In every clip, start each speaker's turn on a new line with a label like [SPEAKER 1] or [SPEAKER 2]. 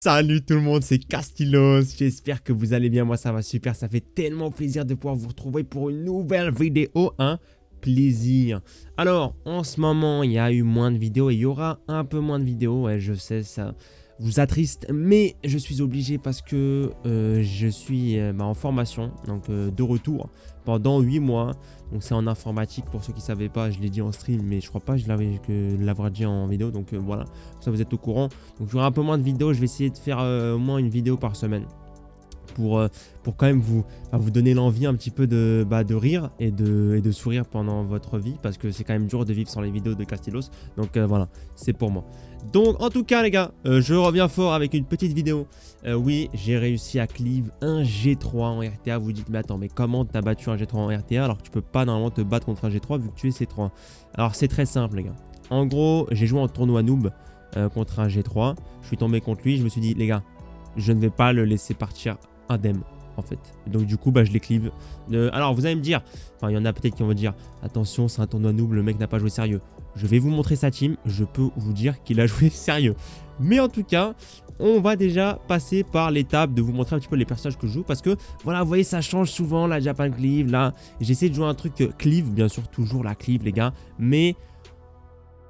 [SPEAKER 1] Salut tout le monde, c'est Castillos, j'espère que vous allez bien, moi ça va super, ça fait tellement plaisir de pouvoir vous retrouver pour une nouvelle vidéo, un plaisir. Alors, en ce moment, il y a eu moins de vidéos et il y aura un peu moins de vidéos, ouais je sais, ça vous attriste, mais je suis obligé parce que je suis en formation, donc de retour pendant 8 mois. Donc c'est en informatique pour ceux qui ne savaient pas, je l'ai dit en stream, mais je crois pas que l'avoir dit en vidéo, donc voilà, ça vous êtes au courant. Donc il y aura un peu moins de vidéos, je vais essayer de faire au moins une vidéo par semaine. Pour quand même vous donner l'envie un petit peu de rire et de sourire pendant votre vie, parce que c'est quand même dur de vivre sans les vidéos de Castillos. Donc voilà, c'est pour moi. Donc en tout cas les gars, je reviens fort avec une petite vidéo. Oui, j'ai réussi à cleave un G3 en RTA. Vous dites mais attends, mais comment t'as battu un G3 en RTA alors que tu peux pas normalement te battre contre un G3 vu que tu es C3? Alors c'est très simple les gars. En gros, j'ai joué en tournoi noob contre un G3. Je suis tombé contre lui, je me suis dit les gars, je ne vais pas le laisser partir indemne en fait. Et donc du coup je les cleave. Alors vous allez me dire, enfin il y en a peut-être qui vont me dire attention c'est un tournoi noob, le mec n'a pas joué sérieux. Je vais vous montrer sa team, je peux vous dire qu'il a joué sérieux. Mais en tout cas on va déjà passer par l'étape de vous montrer un petit peu les personnages que je joue, parce que voilà vous voyez ça change souvent la Japan cleave. Là j'essaie de jouer un truc cleave, bien sûr toujours la cleave les gars, mais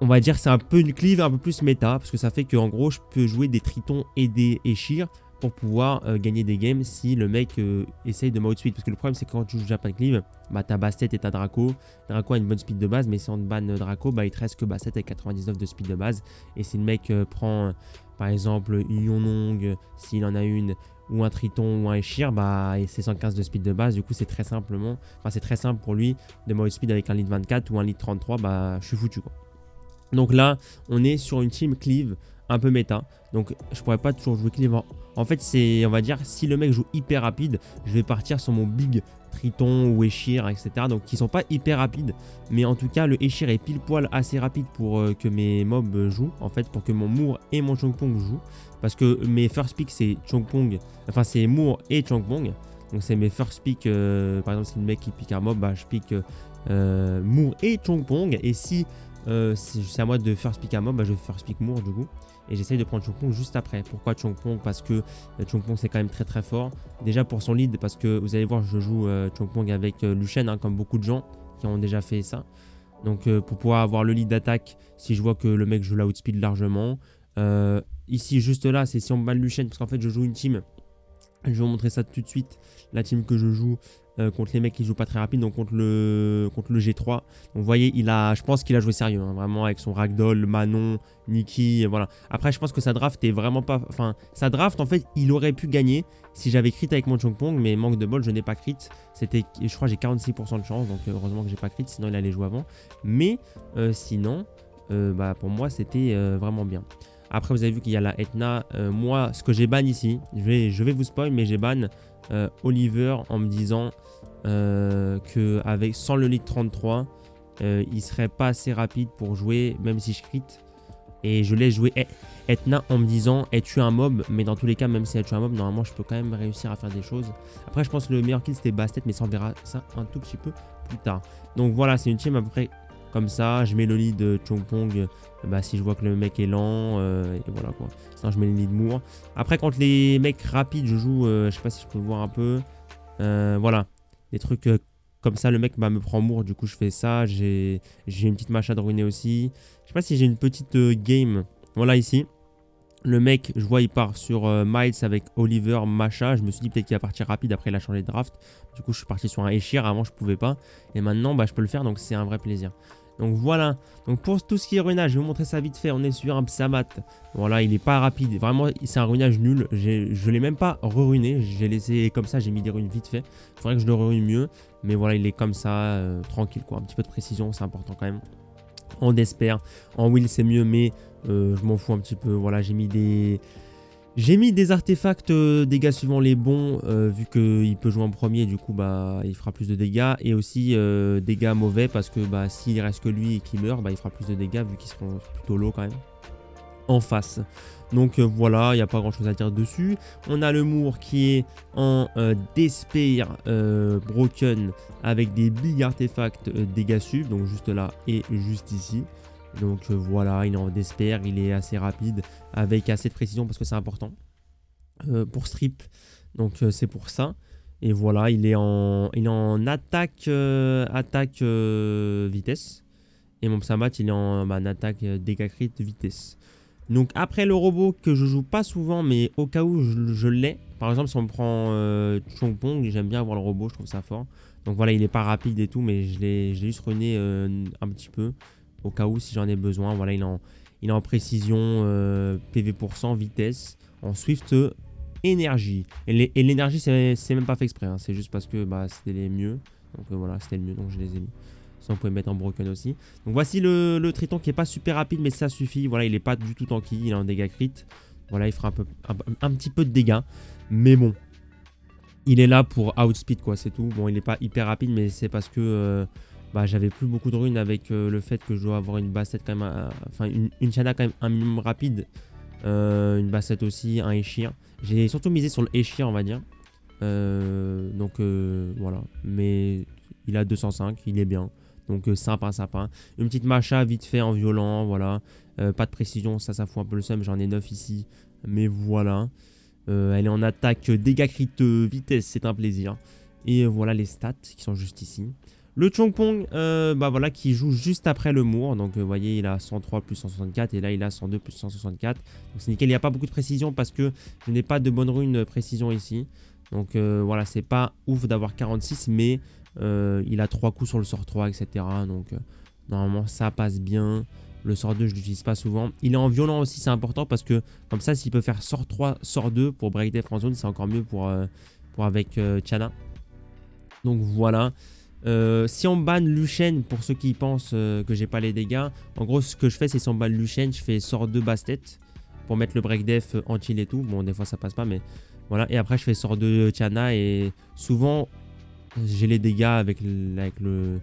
[SPEAKER 1] on va dire que c'est un peu une cleave un peu plus méta, parce que ça fait qu'en gros je peux jouer des tritons et des Eshir pour pouvoir gagner des games si le mec essaye de m'outspeed. Parce que le problème c'est que quand tu joues Japan cleave, t'as Bastet et t'as Draco. Draco a une bonne speed de base, mais si on te banne Draco, il te reste que Bastet avec 99 de speed de base. Et si le mec prend par exemple une Yonong, s'il en a une, ou un Triton ou un Eshir, et c'est 115 de speed de base. Du coup c'est très simple pour lui de m'outspeed avec un lead 24 ou un lead 33, je suis foutu quoi. Donc là, on est sur une team cleave un peu méta. Donc je pourrais pas toujours jouer cleave. En fait, c'est, on va dire, si le mec joue hyper rapide, je vais partir sur mon big Triton ou Eshir, etc. Donc qui sont pas hyper rapides. Mais en tout cas, le Eshir est pile poil assez rapide pour que mes mobs jouent. En fait, pour que mon Moore et mon Chongpong jouent. Parce que mes first pick, c'est Chongpong. Enfin, c'est Moore et Chongpong. Donc c'est mes first pick. Par exemple, si le mec qui pique un mob, je pique Moore et Chongpong. Et si c'est à moi de first pick un mob, je vais first pick Moore du coup. Et j'essaye de prendre Chongpong juste après. Pourquoi Chongpong? Parce que Chongpong c'est quand même très très fort. Déjà pour son lead, parce que vous allez voir, je joue Chongpong avec Luchen, comme beaucoup de gens qui ont déjà fait ça. Donc pour pouvoir avoir le lead d'attaque, si je vois que le mec joue la outspeed largement. Ici juste là, c'est si on banne Luchen, parce qu'en fait je joue une team. Je vais vous montrer ça tout de suite. La team que je joue contre les mecs qui jouent pas très rapide, donc contre le G3. Donc vous voyez, je pense qu'il a joué sérieux, vraiment avec son Ragdoll, Manon, Nikki, voilà. Après je pense que sa draft est vraiment pas... Enfin, sa draft en fait, il aurait pu gagner si j'avais crit avec mon Chongpong, mais manque de bol, je n'ai pas crit. C'était, je crois j'ai 46% de chance, donc heureusement que j'ai pas crit, sinon il allait jouer avant. Mais sinon, pour moi c'était vraiment bien. Après vous avez vu qu'il y a la Etna. Moi ce que j'ai ban ici, je vais vous spoil, mais j'ai ban Oliver en me disant que sans le lead 33 il serait pas assez rapide pour jouer même si je crit. Et je laisse jouer Etna en me disant elle tue un mob, mais dans tous les cas même si elle tue un mob, normalement je peux quand même réussir à faire des choses. Après je pense que le meilleur kill c'était Bastet, mais ça on verra ça un tout petit peu plus tard. Donc voilà, c'est une team à peu près comme ça. Je mets le lead de Chongpong si je vois que le mec est lent, et voilà quoi. Sinon je mets le lead Moore. Après quand les mecs rapides je joue, je sais pas si je peux voir un peu, voilà, des trucs comme ça. Le mec me prend Moore, du coup je fais ça. J'ai une petite machade ruinée aussi. Je sais pas si j'ai une petite game. Voilà ici. Le mec, je vois, il part sur Miles avec Oliver, Macha. Je me suis dit peut-être qu'il va partir rapide, après il a changé de draft. Du coup je suis parti sur un Eshir, avant je pouvais pas. Et maintenant je peux le faire, donc c'est un vrai plaisir. Donc voilà, donc pour tout ce qui est ruinage, je vais vous montrer ça vite fait. On est sur un Psamat. Voilà, il est pas rapide, vraiment c'est un ruinage nul. Je l'ai même pas re-ruiné, j'ai laissé comme ça, j'ai mis des ruines vite fait. Il faudrait que je le ruine mieux, mais voilà, il est comme ça, tranquille quoi. Un petit peu de précision, c'est important quand même. En Despair, en Will c'est mieux, mais je m'en fous un petit peu. Voilà, j'ai mis des artefacts dégâts suivant les bons, vu qu'il peut jouer en premier, du coup il fera plus de dégâts. Et aussi dégâts mauvais, parce que s'il reste que lui et qu'il meurt, il fera plus de dégâts, vu qu'ils seront plutôt low quand même en face. Donc voilà, il n'y a pas grand chose à dire dessus. On a le Moore qui est en Despair Broken, avec des big artefacts dégâts sub, donc juste là et juste ici. Donc voilà, il est en Despair, il est assez rapide, avec assez de précision parce que c'est important. pour strip. Donc c'est pour ça. Et voilà, il est en attaque, vitesse. Et mon Psamat, il est en attaque, dégâts crit, vitesse. Donc après le robot que je joue pas souvent, mais au cas où je l'ai. Par exemple, si on prend Chongpong, j'aime bien avoir le robot, je trouve ça fort. Donc voilà, il est pas rapide et tout, mais je l'ai juste ruiné un petit peu. Au cas où, si j'en ai besoin. Voilà, il est en précision, PV pour cent, vitesse, en Swift, énergie. Et l'énergie, c'est même pas fait exprès, hein. C'est juste parce que c'était les mieux. Donc voilà, c'était le mieux, donc je les ai mis. Ça, on pouvait mettre en broken aussi. Donc voici le Triton qui est pas super rapide, mais ça suffit. Voilà, il est pas du tout tanky, il a un dégât crit. Voilà, il fera un petit peu de dégâts. Mais bon, il est là pour outspeed, quoi, c'est tout. Bon, il est pas hyper rapide, mais c'est parce que j'avais plus beaucoup de runes avec le fait que je dois avoir une bassette quand même. Enfin, une Chana quand même un minimum rapide. Une bassette aussi, un Eshir. J'ai surtout misé sur le Eshir, on va dire. Donc voilà. Mais il a 205, il est bien. Donc sympa, sympa. Une petite Macha vite fait en violent, voilà. Pas de précision, ça fout un peu le seum. J'en ai 9 ici. Mais voilà. Elle est en attaque, dégâts crit, vitesse, c'est un plaisir. Et voilà les stats qui sont juste ici. Le Chongpong, voilà, qui joue juste après le Moore. Donc vous voyez, il a 103 plus 164 et là il a 102 plus 164. Donc c'est nickel, il n'y a pas beaucoup de précision parce que je n'ai pas de bonne rune précision ici. Donc voilà, c'est pas ouf d'avoir 46, mais il a 3 coups sur le sort 3, etc. Donc normalement ça passe bien. Le sort 2, je l'utilise pas souvent. Il est en violent aussi, c'est important parce que comme ça, s'il peut faire sort 3, sort 2 pour break def en zone, c'est encore mieux pour avec Chana. Donc voilà. Si on banne Luchen, pour ceux qui pensent que j'ai pas les dégâts, en gros ce que je fais c'est si on banne Luchen, je fais sort 2 bastet pour mettre le break def en chill et tout. Bon, des fois ça passe pas, mais voilà. Et après je fais sort 2 Chana et souvent j'ai les dégâts avec le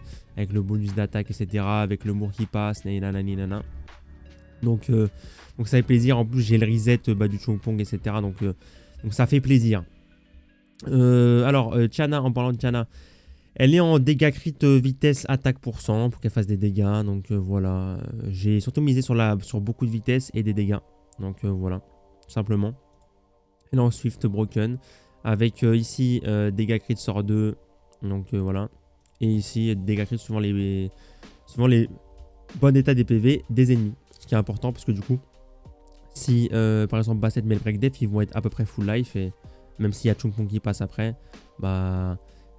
[SPEAKER 1] bonus d'attaque, etc. Avec le mour qui passe, nanana. Donc ça fait plaisir. En plus j'ai le reset du Chongpong, etc. Donc ça fait plaisir. Alors Chana, en parlant de Chana, elle est en dégâts crit, vitesse, attaque pour cent pour qu'elle fasse des dégâts. Donc voilà. J'ai surtout misé sur beaucoup de vitesse et des dégâts. Donc voilà. Tout simplement. Elle est en Swift Broken. Avec ici dégâts crit sort 2. Donc voilà. Et ici dégâts crit suivant les bons états des PV des ennemis. Ce qui est important parce que du coup, si par exemple Basset met le break def, ils vont être à peu près full life. Et même s'il y a Chongpong qui passe après,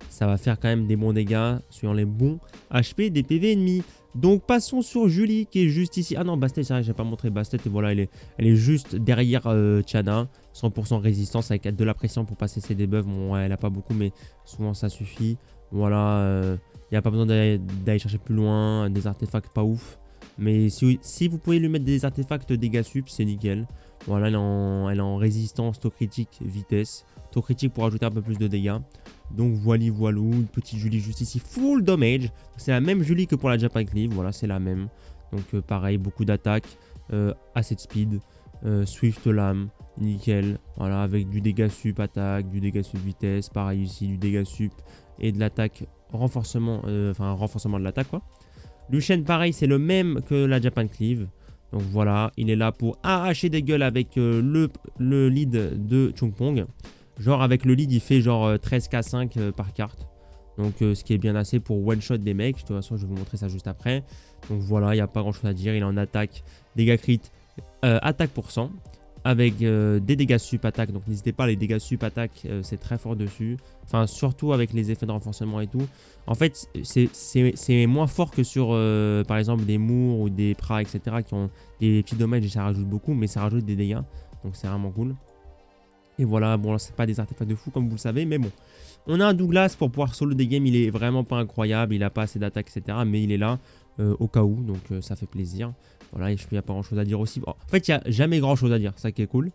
[SPEAKER 1] ça va faire quand même des bons dégâts suivant les bons HP des PV ennemis. Donc passons sur Julie qui est juste ici. Ah non, Bastet, c'est vrai, j'ai pas montré Bastet. Et voilà, elle est juste derrière Chana. 100% résistance avec de la pression pour passer ses debuffs. Bon, ouais, elle a pas beaucoup, mais souvent ça suffit. Voilà, il n'y a pas besoin d'aller chercher plus loin. Des artefacts pas ouf. Mais si vous pouvez lui mettre des artefacts dégâts sup, c'est nickel. Voilà, elle est en résistance, taux critique, vitesse. Taux critique pour ajouter un peu plus de dégâts. Donc voilou, une petite Julie juste ici, full damage. C'est la même Julie que pour la Japan Cleave, voilà, c'est la même. Donc pareil, beaucoup d'attaques, assez de speed, Swift lame, nickel. Voilà, avec du dégât sup attaque, du dégât sup vitesse, pareil ici, du dégât sup et de l'attaque renforcement, renforcement de l'attaque quoi. Luchen pareil, c'est le même que la Japan Cleave. Donc voilà, il est là pour arracher des gueules avec le lead de Chongpong. Genre avec le lead il fait genre 13k5 par carte. Donc ce qui est bien assez pour one shot des mecs. De toute façon je vais vous montrer ça juste après. Donc voilà, il n'y a pas grand chose à dire. Il est en attaque, dégâts crit, attaque pour 100. Avec des dégâts sup attaque. Donc n'hésitez pas, les dégâts sup attaque c'est très fort dessus. Enfin surtout avec les effets de renforcement et tout. En fait c'est moins fort que sur par exemple des mours ou des pras etc. qui ont des petits dommages et ça rajoute beaucoup. Mais ça rajoute des dégâts. Donc c'est vraiment cool. Et voilà, bon là c'est pas des artefacts de fou comme vous le savez, mais bon. On a un Douglas pour pouvoir solo des games, il est vraiment pas incroyable, il a pas assez d'attaque, etc. Mais il est là au cas où, donc ça fait plaisir. Voilà, et je n'y a pas grand chose à dire aussi. En fait, il n'y a jamais grand chose à dire, ça qui est cool.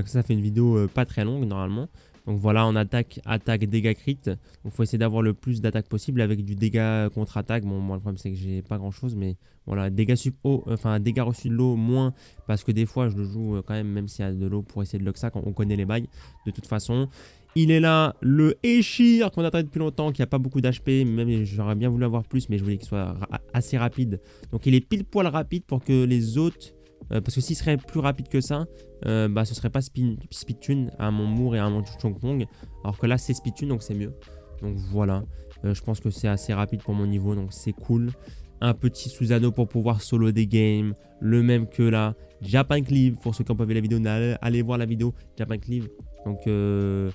[SPEAKER 1] Ça fait une vidéo pas très longue normalement. Donc voilà, en attaque, dégâts crit. Donc il faut essayer d'avoir le plus d'attaque possible avec du dégât contre-attaque. Bon, moi le problème c'est que j'ai pas grand chose, mais voilà, dégâts sup haut, dégâts reçus de l'eau moins, parce que des fois je le joue quand même s'il y a de l'eau pour essayer de lock ça quand on connaît les bails. De toute façon, il est là, le Eshir qu'on attend depuis longtemps, qui a pas beaucoup d'HP, même j'aurais bien voulu avoir plus, mais je voulais qu'il soit assez rapide. Donc il est pile poil rapide pour que les autres Parce que s'il serait plus rapide que ça, ce serait pas speedtune à mon Moore et à mon Chongpong. Alors que là c'est speedtune donc c'est mieux. Donc voilà, je pense que c'est assez rapide pour mon niveau donc c'est cool. Un petit Susanoo pour pouvoir solo des games, le même que là. Japan Cleave, pour ceux qui n'ont pas vu la vidéo, allez voir la vidéo Japan Cleave. Donc je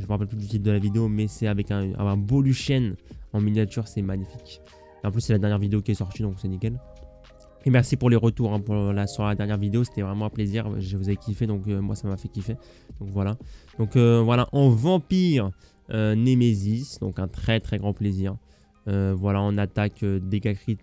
[SPEAKER 1] me rappelle plus du titre de la vidéo, mais c'est avec un beau Luchen en miniature, c'est magnifique. Et en plus c'est la dernière vidéo qui est sortie donc c'est nickel. Et merci pour les retours hein, sur la dernière vidéo, c'était vraiment un plaisir, je vous ai kiffé donc moi ça m'a fait kiffer. Donc voilà, voilà en vampire Nemesis, donc un très très grand plaisir. Voilà, en attaque, dégâts crit,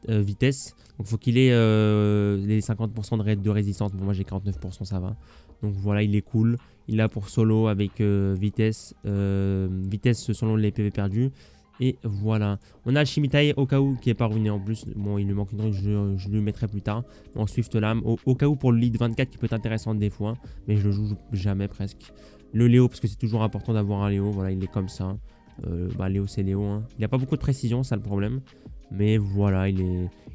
[SPEAKER 1] vitesse. Donc faut qu'il ait les 50% de résistance. Bon, moi j'ai 49%, ça va. Donc voilà, il est cool. Il a pour solo avec vitesse selon les PV perdus. Et voilà. On a le Shimitai au cas où qui est pas ruiné en plus. Bon, il lui manque une rune, je lui mettrai plus tard. En Swift Lame. Au cas où pour le lead 24 qui peut être intéressant des fois. Mais je le joue jamais presque. Le Léo, parce que c'est toujours important d'avoir un Léo. Voilà, il est comme ça. Léo c'est Léo hein. Il n'a pas beaucoup de précision, ça le problème. Mais voilà, il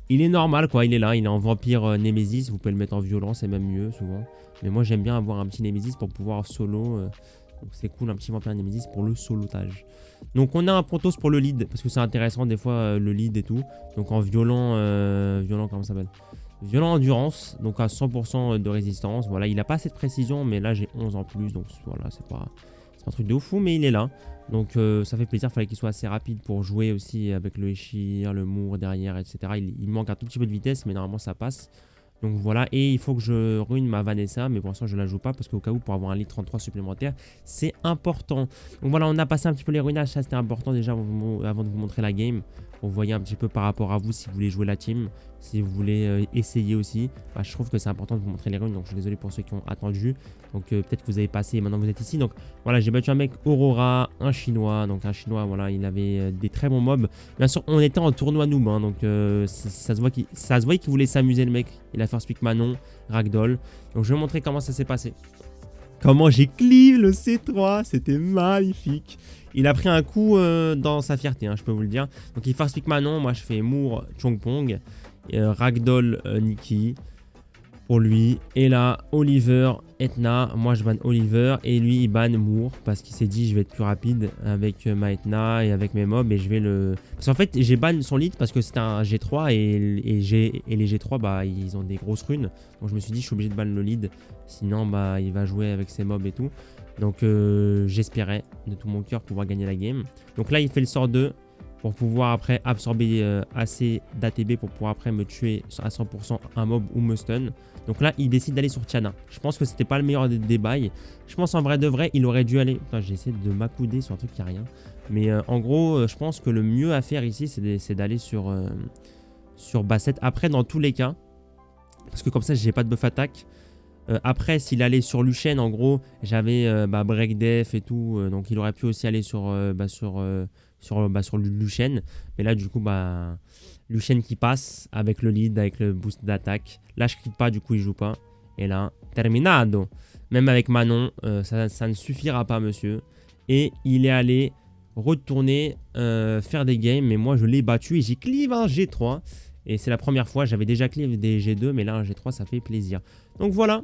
[SPEAKER 1] est normal quoi, il est là, il est en vampire Nemesis. Vous pouvez le mettre en violent, c'est même mieux souvent. Mais moi j'aime bien avoir un petit Nemesis pour pouvoir solo. Donc c'est cool, un petit vampire Nemesis pour le solotage. Donc on a un Pontos pour le lead, parce que c'est intéressant des fois le lead et tout. Donc en violent, comment ça s'appelle, violent endurance, donc à 100% de résistance. Voilà, il n'a pas assez de précision, mais là j'ai 11 en plus. Donc voilà, c'est pas un truc de ouf, mais il est là. Donc ça fait plaisir, il fallait qu'il soit assez rapide pour jouer aussi avec le Eshir, le Moore derrière, etc. Il manque un tout petit peu de vitesse, mais normalement ça passe. Donc voilà, et il faut que je ruine ma Vanessa, mais pour l'instant je la joue pas parce qu'au cas où pour avoir un lead 33 supplémentaire, c'est important. Donc voilà, on a passé un petit peu les ruinages, ça c'était important déjà avant de vous montrer la game. Vous voyez un petit peu par rapport à vous si vous voulez jouer la team, si vous voulez essayer aussi. Je trouve que c'est important de vous montrer les runes, donc je suis désolé pour ceux qui ont attendu. Donc peut-être que vous avez passé et maintenant vous êtes ici. Donc voilà, j'ai battu un mec Aurora, un chinois. Donc un chinois, voilà, il avait des très bons mobs. Bien sûr, on était en tournoi noob, hein, donc ça se voit qu'il voulait s'amuser le mec. Il a first pick Manon, Ragdoll. Donc je vais vous montrer comment ça s'est passé. Comment j'ai cleave le C3, c'était magnifique. Il a pris un coup dans sa fierté, hein, je peux vous le dire. Donc il first pick Manon, moi je fais Moore, Chongpong, Ragdoll, Nikki pour lui. Et là, Oliver, Etna, moi je banne Oliver et lui il banne Moore parce qu'il s'est dit je vais être plus rapide avec ma Etna et avec mes mobs et je vais le... Parce qu'en fait j'ai ban son lead parce que c'est un G3 et les G3 ils ont des grosses runes. Donc je me suis dit je suis obligé de ban le lead, sinon il va jouer avec ses mobs et tout. Donc j'espérais de tout mon cœur pouvoir gagner la game. Donc là il fait le sort 2 pour pouvoir après absorber assez d'ATB pour pouvoir après me tuer à 100% un mob ou me stun. Donc là il décide d'aller sur Tiana. Je pense que c'était pas le meilleur des bails. Je pense en vrai de vrai il aurait dû aller... Putain, j'ai essayé de m'accouder sur un truc qui a rien. Mais en gros je pense que le mieux à faire ici c'est d'aller sur Basset. Après dans tous les cas, parce que comme ça j'ai pas de buff attaque. Après s'il allait sur Luchen en gros j'avais break def et tout. Donc il aurait pu aussi aller sur Luchen. Mais là du coup Luchen qui passe avec le lead, avec le boost d'attaque. Là je crie pas, du coup il joue pas. Et là, terminado. Même avec Manon, ça ne suffira pas monsieur. Et il est allé retourner faire des games. Mais moi je l'ai battu et j'ai cleave un G3. Et c'est la première fois, j'avais déjà cleave des G2. Mais là un G3 ça fait plaisir. Donc voilà.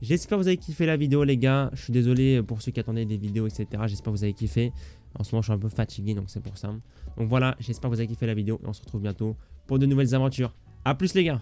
[SPEAKER 1] J'espère que vous avez kiffé la vidéo les gars. Je suis désolé pour ceux qui attendaient des vidéos etc. J'espère que vous avez kiffé. En ce moment je suis un peu fatigué donc c'est pour ça. Donc voilà, j'espère que vous avez kiffé la vidéo. Et on se retrouve bientôt pour de nouvelles aventures. A plus les gars.